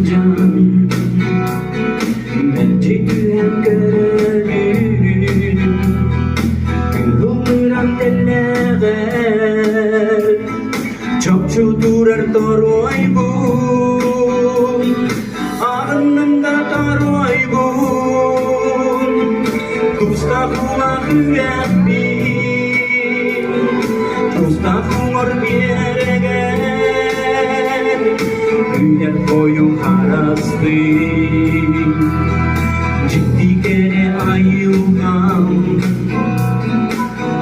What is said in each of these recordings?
can menjadikan kerajaan keluaran leher çok çuturar toroy bu anında toroy bu kusta kumakıyapi kusta kumor bieregen güler koyun harastı ciddi kere ayukan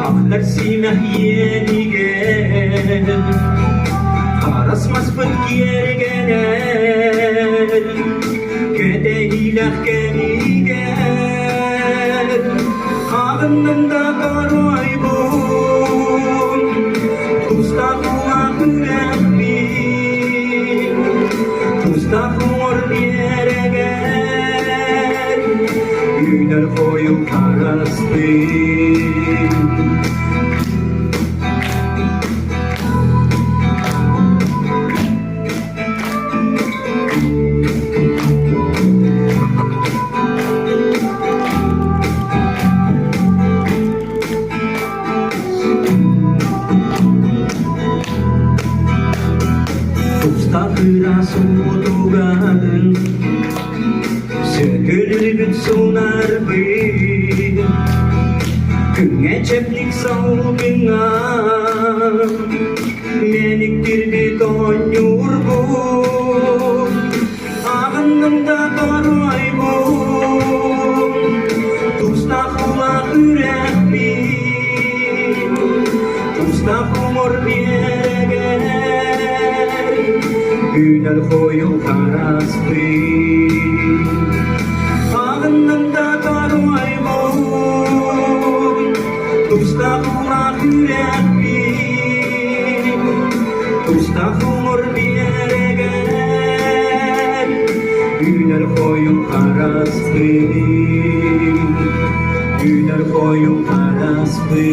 aklar sinah yenigen haras mas berkiergener kete hilah kenigen ağınında karoy bu kusta kumakıyapi kusta kumor bieregen güler koyun harastı Sudugan sekelilibit sonar bin kengeceplik saubingan menik dirbi tonyurbu ağınımda karoy bu tusta kuma ürekbi tusta kumor güler koyun harastı ağınında karoy bu tusta kumak yürekli tusta kumor bieregen güler koyun harastı güler koyun harastı